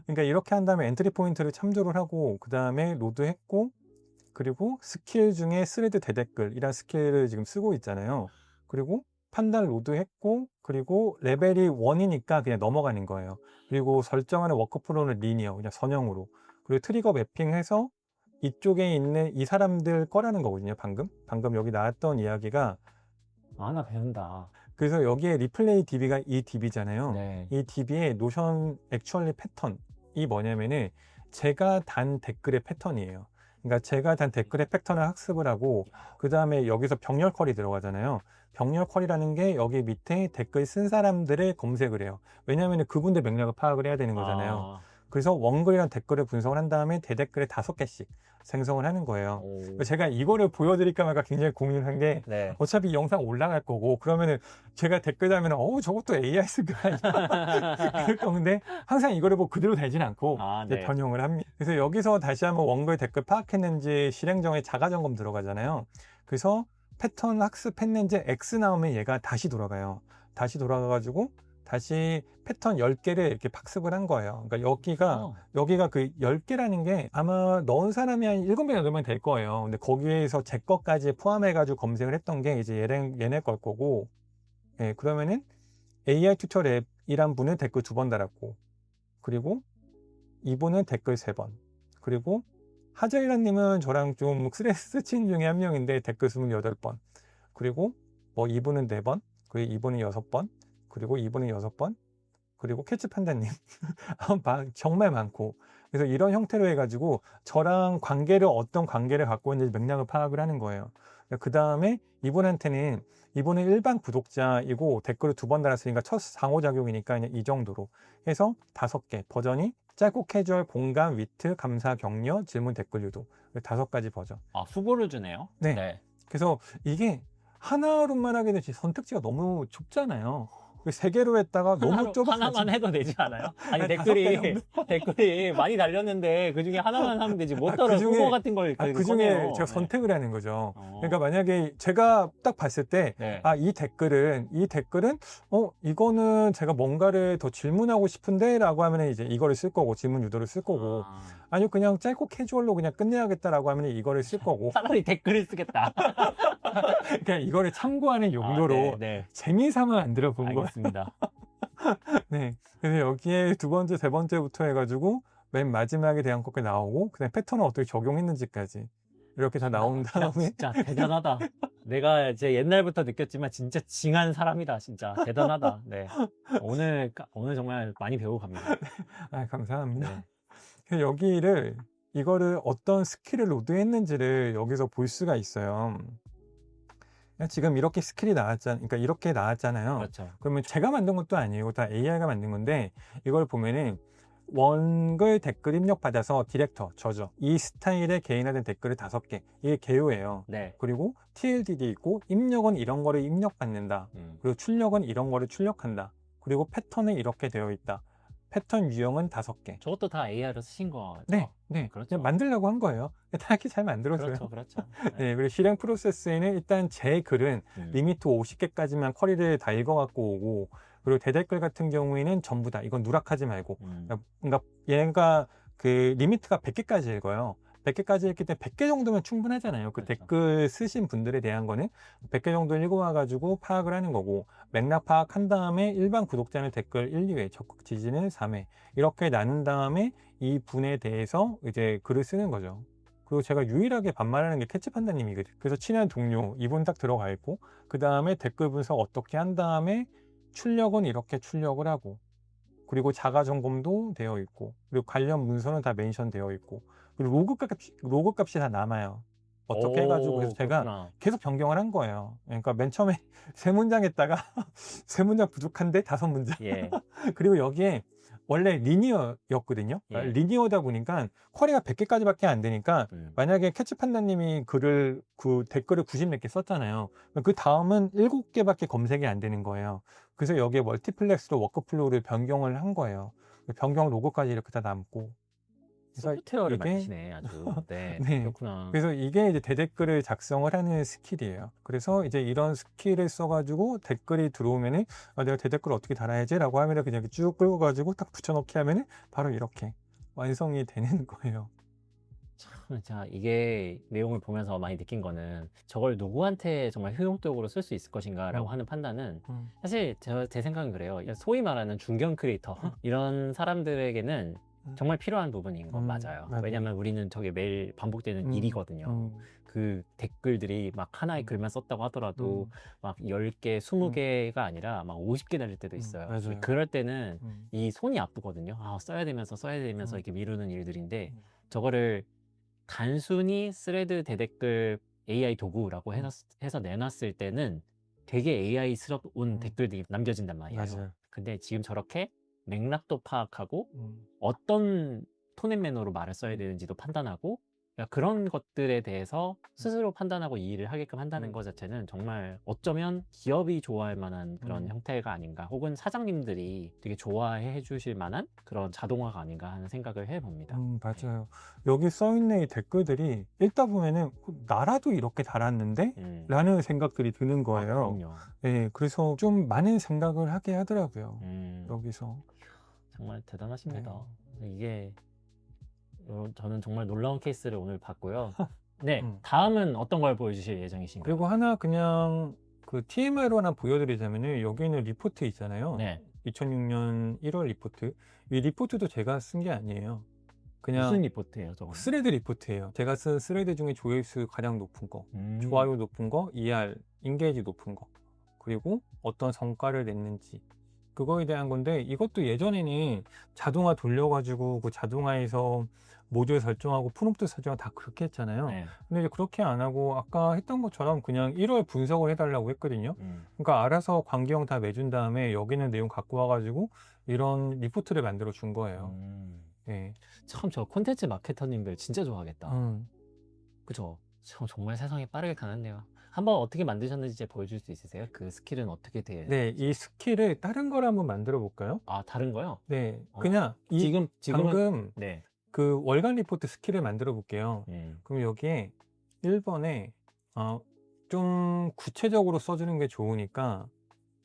그러니까 이렇게 한 다음에 엔트리 포인트를 참조를 하고 그 다음에 로드했고 그리고 스킬 중에 스레드 대댓글이란 스킬을 지금 쓰고 있잖아요. 그리고 판단 로드했고 그리고 레벨이 1이니까 그냥 넘어가는 거예요. 그리고 설정하는 워크플로우는 리니어 그냥 선형으로 그리고 트리거 매핑해서 이쪽에 있는 이 사람들 거라는 거거든요. 방금 여기 나왔던 이야기가 아, 나 배운다. 그래서 여기에 리플레이 DB가 이 DB잖아요. 네. 이 DB의 노션 액츄얼리 패턴이 뭐냐면은 제가 단 댓글의 패턴이에요. 그러니까 제가 단 댓글의 패턴을 학습을 하고 그 다음에 여기서 병렬 쿼리 들어가잖아요. 병렬 쿼리라는 게 여기 밑에 댓글 쓴 사람들을 검색을 해요. 왜냐하면 그분들 맥락을 파악을 해야 되는 거잖아요. 그래서 원글이랑 댓글을 분석을 한 다음에 대댓글에 5개씩 생성을 하는 거예요. 제가 이거를 보여드릴까 말까 굉장히 고민을 한 게 네. 어차피 이 영상 올라갈 거고 그러면은 제가 댓글 달면 저것도 AI 쓴 거 아니야? 그럴 건데 항상 이거를 뭐 그대로 달진 않고 이제 네. 변형을 합니다. 그래서 여기서 다시 한번 원글 댓글 파악했는지 실행정에 자가 점검 들어가잖아요. 그래서 패턴 학습했는지 X 나오면 얘가 다시 돌아가요. 다시 돌아가가지고 다시 패턴 10개를 이렇게 학습을 한 거예요. 그러니까 여기가 그 10개라는 게 아마 넣은 사람이 한 7명, 8명 될 거예요. 근데 거기에서 제 것까지 포함해가지고 검색을 했던 게 이제 얘네 걸 거고, 예, 그러면은 AI 튜터 랩이란 분은 댓글 2번 달았고, 그리고 이분은 댓글 3번, 그리고 하자일라님은 저랑 좀 스트레스 친 중에 한 명인데 댓글 28번, 그리고 뭐 이분은 4번, 그리고 이분은 6번, 그리고 이분은 6번, 그리고 캐치 판다님 정말 많고 그래서 이런 형태로 해가지고 저랑 어떤 관계를 갖고 있는지 맥락을 파악을 하는 거예요. 그 다음에 이분은 일반 구독자이고 댓글을 2번 달았으니까 첫 상호작용이니까 그냥 이 정도로 해서 5개 버전이 짧고 캐주얼, 공감, 위트, 감사, 격려, 질문, 댓글 유도 5가지 버전. 후보를 주네요. 네. 그래서 이게 하나로만 하게 되지 선택지가 너무 좁잖아요. 3개로 했다가 너무 좁아. 하나만 해도 되지 않아요? 아니, 아니, 댓글이 많이 달렸는데 그 중에 하나만 하면 되지. 못 떨어 후보 같은 걸 그 중에 제가 선택을 하는 거죠. 그러니까 만약에 제가 딱 봤을 때, 이 댓글은, 이거는 제가 뭔가를 더 질문하고 싶은데 라고 하면 이제 이거를 쓸 거고, 질문 유도를 쓸 거고, 아니요, 그냥 짧고 캐주얼로 그냥 끝내야겠다라고 하면 이거를 쓸 거고. 차라리 댓글을 쓰겠다. 그냥 이거를 참고하는 용도로 재미삼아 만들어 본 거예요. 알겠습니다. 네. 그래서 여기에 2번째, 3번째부터 해가지고 맨 마지막에 대한 것까지 나오고 그다음 패턴을 어떻게 적용했는지까지 이렇게 다 나온 다음에 진짜 대단하다. 내가 이제 옛날부터 느꼈지만 진짜 징한 사람이다. 진짜 대단하다. 네. 오늘 정말 많이 배우고 갑니다. 감사합니다. 그래서 이거를 어떤 스킬을 로드했는지를 여기서 볼 수가 있어요. 지금 이렇게 스킬이 그러니까 이렇게 나왔잖아요. 그렇죠. 그러면 제가 만든 것도 아니에요. 다 AI가 만든 건데 이걸 보면은 원글 댓글 입력받아서 디렉터, 저죠. 이 스타일의 개인화된 댓글을 5개. 이게 개요예요. 네. 그리고 TLDD 있고 입력은 이런 거를 입력받는다. 그리고 출력은 이런 거를 출력한다. 그리고 패턴은 이렇게 되어 있다. 패턴 유형은 5개. 저것도 다 AI로 쓰신 거죠? 네. 그렇죠. 그냥 만들려고 한 거예요. 다 이렇게 잘 만들었어요. 그렇죠. 네, 그리고 실행 프로세스에는 일단 제 글은 리미트 50개까지만 쿼리를 다 읽어갖고 오고, 그리고 대댓글 같은 경우에는 전부 다 이건 누락하지 말고, 그러니까 얘가 그 리미트가 100개까지 읽어요. 100개까지 읽기 때문에 100개 정도면 충분하잖아요. 그 그렇죠. 댓글 쓰신 분들에 대한 거는 100개 정도 읽어와가지고 파악을 하는 거고, 맥락 파악한 다음에 일반 구독자는 댓글 1, 2회, 적극 지지는 3회 이렇게 나눈 다음에 이 분에 대해서 이제 글을 쓰는 거죠. 그리고 제가 유일하게 반말하는 게 캐치 판다님이거든요. 그래서 친한 동료 이분 딱 들어가 있고, 그 다음에 댓글 분석 어떻게 한 다음에 출력은 이렇게 출력을 하고, 그리고 자가 점검도 되어 있고, 그리고 관련 문서는 다 멘션 되어 있고, 그리고 로그 값이 다 남아요. 어떻게 해가지고 그래서 제가 그렇구나. 계속 변경을 한 거예요. 그러니까 맨 처음에 세 문장 했다가 세 문장 부족한데 다섯 문장. 예. 그리고 여기에 원래 리니어였거든요. 예. 리니어다 보니까 쿼리가 100개까지밖에 안 되니까 만약에 캐치 판다님이 글을 그 댓글을 90 몇 개 썼잖아요. 그 다음은 7개밖에 검색이 안 되는 거예요. 그래서 여기에 멀티플렉스로 워크플로우를 변경을 한 거예요. 변경 로고까지 이렇게 다 남고. 그래서 소프트웨어를 이게 만드시네 아주. 네. 네. 그렇구나. 그래서 이게 이제 대댓글을 작성을 하는 스킬이에요. 그래서 이제 이런 스킬을 써가지고 댓글이 들어오면은 내가 대댓글 어떻게 달아야지라고 하면은 그냥 이렇게 쭉 끌고가지고 딱 붙여넣기 하면은 바로 이렇게 완성이 되는 거예요. 참 제가 이게 내용을 보면서 많이 느낀 거는 '저걸 누구한테 정말 효용적으로 쓸 수 있을 것인가.'라고 하는 판단은 사실 제 생각은 그래요. 소위 말하는 중견 크리에이터 이런 사람들에게는 정말 필요한 부분인 건 맞아요. 맞아요. 왜냐면 우리는 저게 매일 반복되는 일이거든요. 그 댓글들이 막 하나의 글만 썼다고 하더라도 막 10개, 20개가 아니라 막 50개 달릴 때도 있어요. 맞아요. 그럴 때는 이 손이 아프거든요. 써야 되면서 이렇게 미루는 일들인데 저거를 단순히 스레드 대댓글 AI 도구라고 해서 내놨을 때는 되게 AI스러운 댓글들이 남겨진단 말이에요. 맞아요. 근데 지금 저렇게 맥락도 파악하고 어떤 톤 앤 매너로 말을 써야 되는지도 판단하고 그러니까 그런 것들에 대해서 스스로 판단하고 이해를 하게끔 한다는 것 자체는 정말 어쩌면 기업이 좋아할 만한 그런 형태가 아닌가 혹은 사장님들이 되게 좋아해 주실 만한 그런 자동화가 아닌가 하는 생각을 해봅니다. 맞아요. 여기 써있는 이 댓글들이 읽다 보면은 나라도 이렇게 달았는데? 라는 생각들이 드는 거예요. 그럼요. 네, 그래서 좀 많은 생각을 하게 하더라고요. 여기서. 정말 대단하십니다. 이게 저는 정말 놀라운 케이스를 오늘 봤고요. 네, 다음은 어떤 걸 보여주실 예정이신가요? 그리고 하나 그냥 그 TMI로 하나 보여드리자면은 여기는 리포트 있잖아요. 네, 2006년 1월 리포트. 이 리포트도 제가 쓴 게 아니에요. 그냥 무슨 리포트예요, 저거? 스레드 리포트예요. 제가 쓴 스레드 중에 조회수 가장 높은 거, 좋아요 높은 거, ER, 인게이지 높은 거, 그리고 어떤 성과를 냈는지 그거에 대한 건데 이것도 예전에는 자동화 돌려가지고 그 자동화에서 모듈 설정하고 프롬프트 설정 다 그렇게 했잖아요. 네. 근데 이제 그렇게 안 하고 아까 했던 것처럼 그냥 1월 분석을 해달라고 했거든요. 그러니까 알아서 관계형 다 매준 다음에 여기 있는 내용 갖고 와가지고 이런 리포트를 만들어 준 거예요. 네. 참 저 콘텐츠 마케터님들 진짜 좋아하겠다. 그죠? 정말 세상이 빠르게 가는데요. 한번 어떻게 만드셨는지 이제 보여줄 수 있으세요? 그 스킬은 어떻게 돼요? 네, 이 스킬을 다른 걸 한번 만들어 볼까요? 아, 다른 거요? 네, 그냥 이 지금은 방금 네. 그 월간 리포트 스킬을 만들어 볼게요. 그럼 여기에 1번에 좀 구체적으로 써주는 게 좋으니까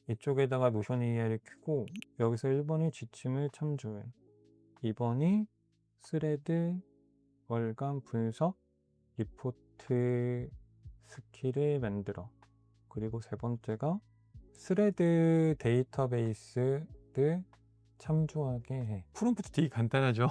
이쪽에다가 노션 AI를 켜고 여기서 1번이 지침을 참조해, 2번이 스레드 월간 분석 리포트 스킬을 만들어, 그리고 세 번째가 스레드 데이터베이스를 참조하게 해. 프롬프트 되게 간단하죠?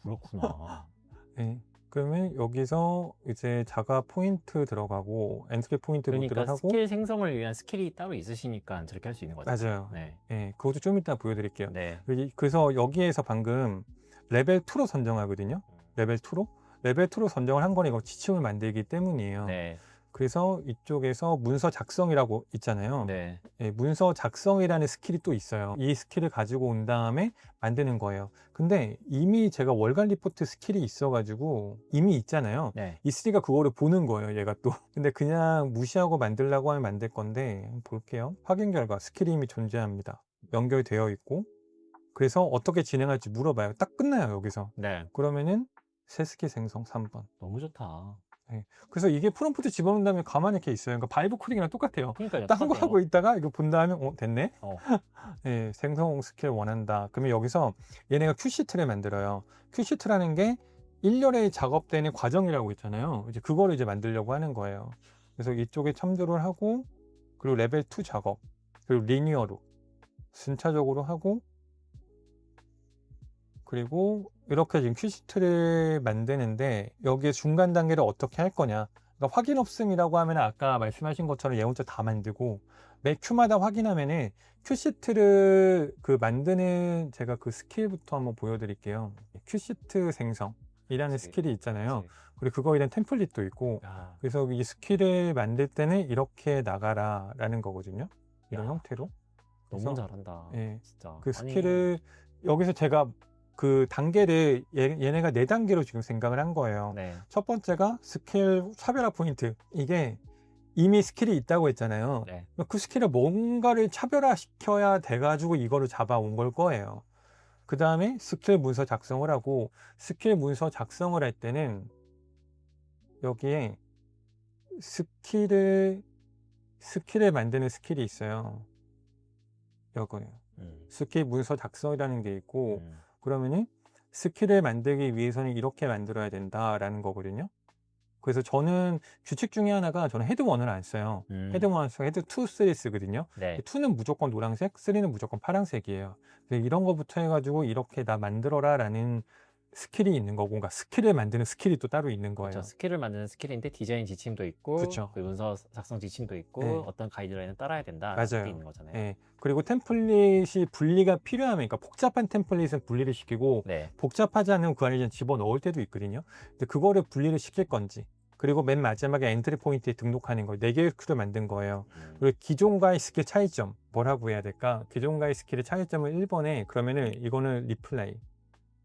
그렇구나. 네. 그러면 여기서 이제 자가 포인트 들어가고 엔트리 포인트 그러니까 노트를 하고. 스킬 생성을 위한 스킬이 따로 있으시니까 저렇게 할 수 있는 거죠. 맞아요. 네. 네, 그것도 좀 이따 보여드릴게요. 네. 그래서 여기에서 방금 레벨 2로 선정하거든요. 레벨 2로? 레벨 2로 선정을 한 거는 이거 지침을 만들기 때문이에요. 네. 그래서 이쪽에서 문서 작성이라고 있잖아요. 네. 네, 문서 작성이라는 스킬이 또 있어요. 이 스킬을 가지고 온 다음에 만드는 거예요. 근데 이미 제가 월간 리포트 스킬이 있어가지고 이미 있잖아요. 네. 있으니까 그거를 보는 거예요, 얘가 또. 근데 그냥 무시하고 만들려고 하면 만들 건데 한번 볼게요. 확인 결과 스킬이 이미 존재합니다. 연결되어 있고. 그래서 어떻게 진행할지 물어봐요. 딱 끝나요, 여기서. 네. 그러면은 새 스킬 생성 3번. 너무 좋다. 네. 그래서 이게 프롬프트 집어넣은 다음에 가만히 이렇게 있어요. 그러니까 바이브 코딩이랑 똑같아요. 그러니까요. 딴 거 똑같아요. 하고 있다가 이거 본 다음에 됐네. 네, 생성 스킬 원한다. 그러면 여기서 얘네가 큐시트를 만들어요. 큐시트라는 게 일렬에 작업되는 과정이라고 있잖아요. 이제 그거를 이제 만들려고 하는 거예요. 그래서 이쪽에 참조를 하고, 그리고 레벨 2 작업, 그리고 리니어로 순차적으로 하고, 그리고 이렇게 지금 큐시트를 만드는데 여기에 중간 단계를 어떻게 할 거냐. 그러니까 확인 없음이라고 하면 아까 말씀하신 것처럼 예문자 다 만들고 매 큐마다 확인하면은 큐시트를 그 만드는 제가 그 스킬부터 한번 보여드릴게요. 큐시트 생성. 이라는 그치. 스킬이 있잖아요. 그치. 그리고 그거에 대한 템플릿도 있고 야, 그래서 이 스킬을 만들 때는 이렇게 나가라라는 거거든요. 이런 야, 형태로. 너무 그래서 잘한다. 예, 진짜. 그 아니, 스킬을 여기서 제가 그 단계를 얘네가 4단계로 지금 생각을 한 거예요. 네. 첫 번째가 스킬 차별화 포인트. 이게 이미 스킬이 있다고 했잖아요. 네. 그 스킬을 뭔가를 차별화시켜야 돼가지고 이거를 잡아온 걸 거예요. 그 다음에 스킬 문서 작성을 하고 스킬 문서 작성을 할 때는 여기에 스킬을 만드는 스킬이 있어요. 이거예요. 스킬 문서 작성이라는 게 있고 음. 그러면은 스킬을 만들기 위해서는 이렇게 만들어야 된다라는 거거든요. 그래서 저는 규칙 중에 하나가 저는 헤드 1을 안 써요. 헤드 1 쓰고 헤드 2, 3 쓰거든요. 네. 2는 무조건 노란색, 3는 무조건 파란색이에요. 그래서 이런 거부터 해가지고 이렇게 나 만들어라라는 스킬이 있는 거고, 그러니까 스킬을 만드는 스킬이 또 따로 있는 거예요. 그렇죠. 스킬을 만드는 스킬인데 디자인 지침도 있고 그쵸. 그 문서 작성 지침도 있고 네. 어떤 가이드라인을 따라야 된다. 게 맞아요. 있는 거잖아요. 예. 그리고 템플릿이 분리가 필요하면, 그러니까 복잡한 템플릿은 분리를 시키고 네. 복잡하지 않은 그 안에 집어넣을 때도 있거든요. 근데 그거를 분리를 시킬 건지, 그리고 맨 마지막에 엔트리 포인트에 등록하는 거, 4개의 스킬을 만든 거예요. 그리고 기존과의 스킬 차이점, 뭐라고 해야 될까? 기존과의 스킬의 차이점을 1번에, 그러면은 이거는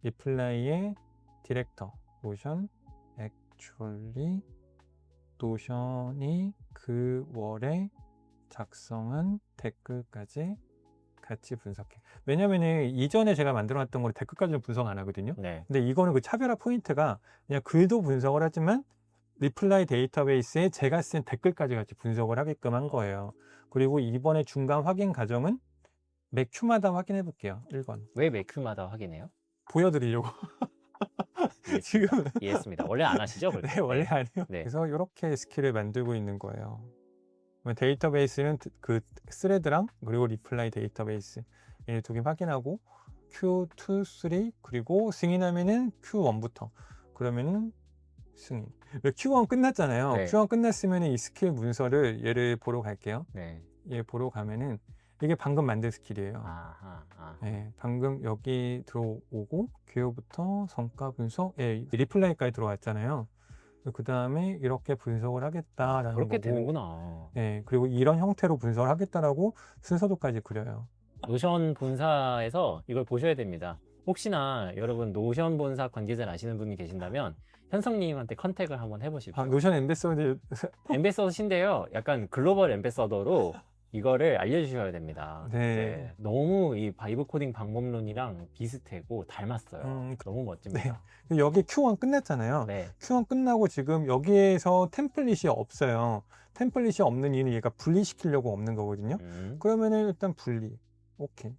리플라이의 디렉터, 노션, 액츄얼리, 노션이 그 월에 작성한 댓글까지 같이 분석해. 왜냐면은 이전에 제가 만들어놨던 걸 댓글까지는 분석 안 하거든요. 네. 근데 이거는 그 차별화 포인트가 그냥 글도 분석을 하지만 리플라이 데이터베이스에 제가 쓴 댓글까지 같이 분석을 하게끔 한 거예요. 그리고 이번에 중간 확인 과정은 매 큐마다 확인해 볼게요. 1번. 왜 매큐마다 확인해요? 보여드리려고. 지금 이해했습니다. 원래 안 하시죠? 그렇게? 네, 원래 안 해요. 네. 그래서 이렇게 스킬을 만들고 있는 거예요. 데이터베이스는 그 스레드랑 그리고 리플라이 데이터베이스 이 두 개 확인하고 Q2, 3 그리고 승인하면은 Q1부터 그러면은 승인. Q1 끝났잖아요. 네. Q1 끝났으면 이 스킬 문서를 얘를 보러 갈게요. 네. 얘 보러 가면은 이게 방금 만든 스킬이에요. 아하. 아. 네, 방금 여기 들어오고 개요부터 성과 분석, 리플라이까지 들어왔잖아요. 그 다음에 이렇게 분석을 하겠다라는 그렇게 거고, 되는구나. 네, 그리고 이런 형태로 분석을 하겠다라고 순서도까지 그려요. 노션 본사에서 이걸 보셔야 됩니다. 혹시나 여러분 노션 본사 관계자를 아시는 분이 계신다면 현성님한테 컨택을 한번 해보십시오. 노션 엠베서드 엠베서더신데요. 약간 글로벌 엠베서더로 이거를 알려주셔야 됩니다. 네. 너무 이 바이브 코딩 방법론이랑 비슷하고 닮았어요. 너무 멋집니다. 여기 Q1 끝났잖아요. 네. Q1 끝나고 지금 여기에서 템플릿이 없어요. 템플릿이 없는 이유는 얘가 분리시키려고 없는 거거든요. 그러면은 일단 분리. 오케이.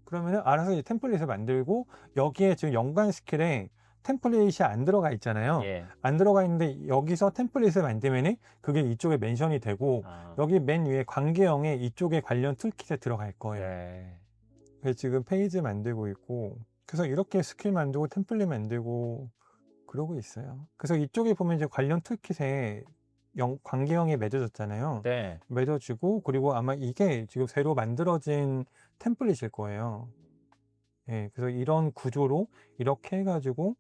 그러면은 알아서 이제 템플릿을 만들고 여기에 지금 연관 스킬에 템플릿이 안 들어가 있잖아요. 예. 안 들어가 있는데 여기서 템플릿을 만들면은 그게 이쪽에 멘션이 되고 여기 맨 위에 관계형에 이쪽에 관련 툴킷에 들어갈 거예요. 네. 그래서 지금 페이지 만들고 있고 그래서 이렇게 스킬 만들고 템플릿 만들고 그러고 있어요. 그래서 이쪽에 보면 이제 관련 툴킷에 관계형이 맺어졌잖아요. 네. 맺어지고 그리고 아마 이게 지금 새로 만들어진 템플릿일 거예요. 예, 그래서 이런 구조로 이렇게 해가지고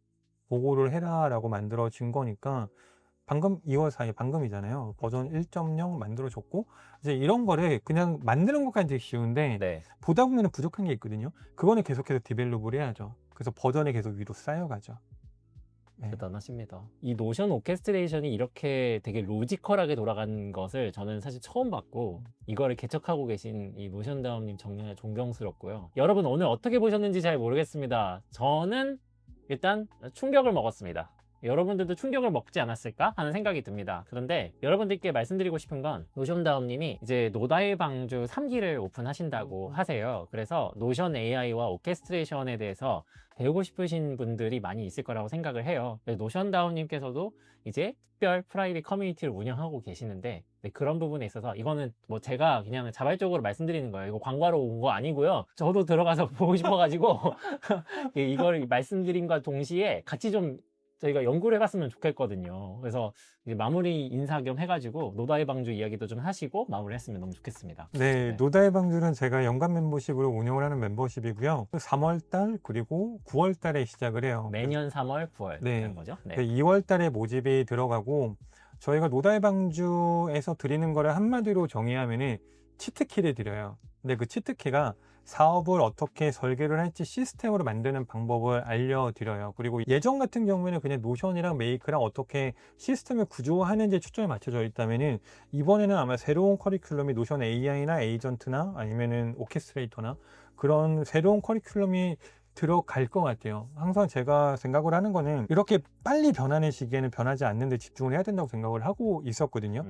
보고를 해라라고 만들어진 거니까 방금 2월 4일 방금이잖아요. 버전 1.0 만들어졌고 이제 이런 거를 그냥 만드는 것까지 되게 쉬운데 네. 보다 보면 부족한 게 있거든요. 그거는 계속해서 디벨롭을 해야죠. 그래서 버전이 계속 위로 쌓여가죠. 네. 대단하십니다. 이 노션 오케스트레이션이 이렇게 되게 로지컬하게 돌아간 것을 저는 사실 처음 봤고 이거를 개척하고 계신 이 노션 다음님 정말 존경스럽고요. 여러분 오늘 어떻게 보셨는지 잘 모르겠습니다. 저는 일단 충격을 먹었습니다. 여러분들도 충격을 먹지 않았을까 하는 생각이 듭니다. 그런데 여러분들께 말씀드리고 싶은 건 노션다움님이 이제 노다일 방주 3기를 오픈하신다고 하세요. 그래서 노션 AI와 오케스트레이션에 대해서 배우고 싶으신 분들이 많이 있을 거라고 생각을 해요. 노션다움님께서도 이제 특별 프라이빗 커뮤니티를 운영하고 계시는데 그런 부분에 있어서 이거는 뭐 제가 그냥 자발적으로 말씀드리는 거예요. 이거 광고로 온 거 아니고요. 저도 들어가서 보고 싶어가지고 이걸 말씀드림과 동시에 같이 좀 저희가 연구를 해봤으면 좋겠거든요. 그래서 이제 마무리 인사 겸 해가지고 노다이 방주 이야기도 좀 하시고 마무리했으면 너무 좋겠습니다. 네, 네. 노다의 방주는 제가 연간 멤버십으로 운영을 하는 멤버십이고요. 3월 달 그리고 9월 달에 시작을 해요. 매년 3월, 9월 네. 되는 거죠. 네. 2월 달에 모집이 들어가고 저희가 노다의 방주에서 드리는 거를 한마디로 정의하면은 치트키를 드려요. 근데 그 치트키가 사업을 어떻게 설계를 할지 시스템으로 만드는 방법을 알려드려요. 그리고 예전 같은 경우에는 그냥 노션이랑 메이크랑 어떻게 시스템을 구조하는지 초점이 맞춰져 있다면은 이번에는 아마 새로운 커리큘럼이 노션 AI나 에이전트나 아니면은 오케스트레이터나 그런 새로운 커리큘럼이 들어갈 것 같아요. 항상 제가 생각을 하는 거는 이렇게 빨리 변하는 시기에는 변하지 않는 데 집중을 해야 된다고 생각을 하고 있었거든요.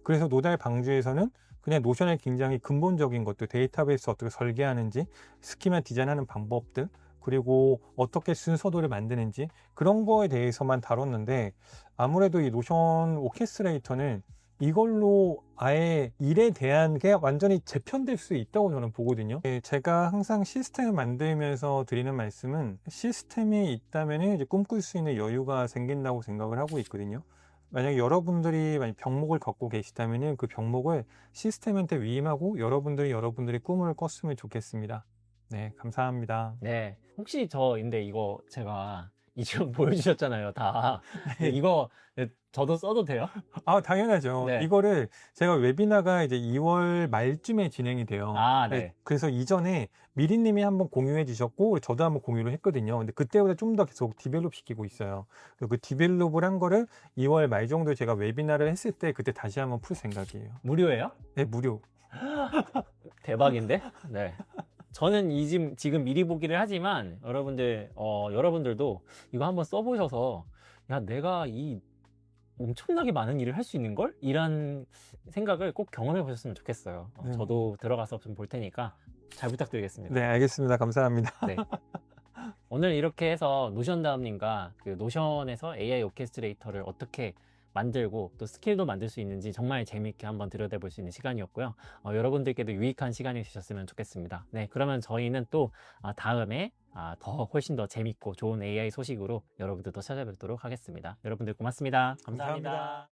그래서 노달 방주에서는 그냥 노션의 굉장히 근본적인 것들, 데이터베이스 어떻게 설계하는지, 스키마 디자인하는 방법들, 그리고 어떻게 순서도를 만드는지 그런 거에 대해서만 다뤘는데 아무래도 이 노션 오케스트레이터는 이걸로 아예 일에 대한 게 완전히 재편될 수 있다고 저는 보거든요. 제가 항상 시스템을 만들면서 드리는 말씀은 시스템이 있다면 이제 꿈꿀 수 있는 여유가 생긴다고 생각을 하고 있거든요. 만약에 여러분들이 만약 병목을 갖고 계시다면 그 병목을 시스템한테 위임하고 여러분들이 꿈을 꿨으면 좋겠습니다. 네, 감사합니다. 네. 혹시 근데 이거 제가 이점 보여주셨잖아요, 다. 네. 이거 저도 써도 돼요? 아, 당연하죠. 네. 이거를 제가 웨비나가 이제 2월 말쯤에 진행이 돼요. 아, 네. 그래서 이전에 미리님이 한번 공유해 주셨고 저도 한번 공유를 했거든요. 근데 그때보다 좀 더 계속 디벨롭 시키고 있어요. 그리고 그 디벨롭을 한 거를 2월 말 정도에 제가 웨비나를 했을 때 그때 다시 한번 풀 생각이에요. 무료예요? 네, 무료. 대박인데? 네. 저는 지금 미리 보기를 하지만 여러분들도 이거 한번 써보셔서 야, 내가 이 엄청나게 많은 일을 할 수 있는 걸? 이런 생각을 꼭 경험해 보셨으면 좋겠어요. 저도 들어가서 좀 볼 테니까 잘 부탁드리겠습니다. 네, 알겠습니다. 감사합니다. 네. 오늘 이렇게 해서 노션 다음님과 그 노션에서 AI 오케스트레이터를 어떻게 만들고 또 스킬도 만들 수 있는지 정말 재미있게 한번 들여다볼 수 있는 시간이었고요. 여러분들께도 유익한 시간이 되셨으면 좋겠습니다. 네, 그러면 저희는 또 다음에 더 훨씬 더 재밌고 좋은 AI 소식으로 여러분들 또 찾아뵙도록 하겠습니다. 여러분들 고맙습니다. 감사합니다. 감사합니다.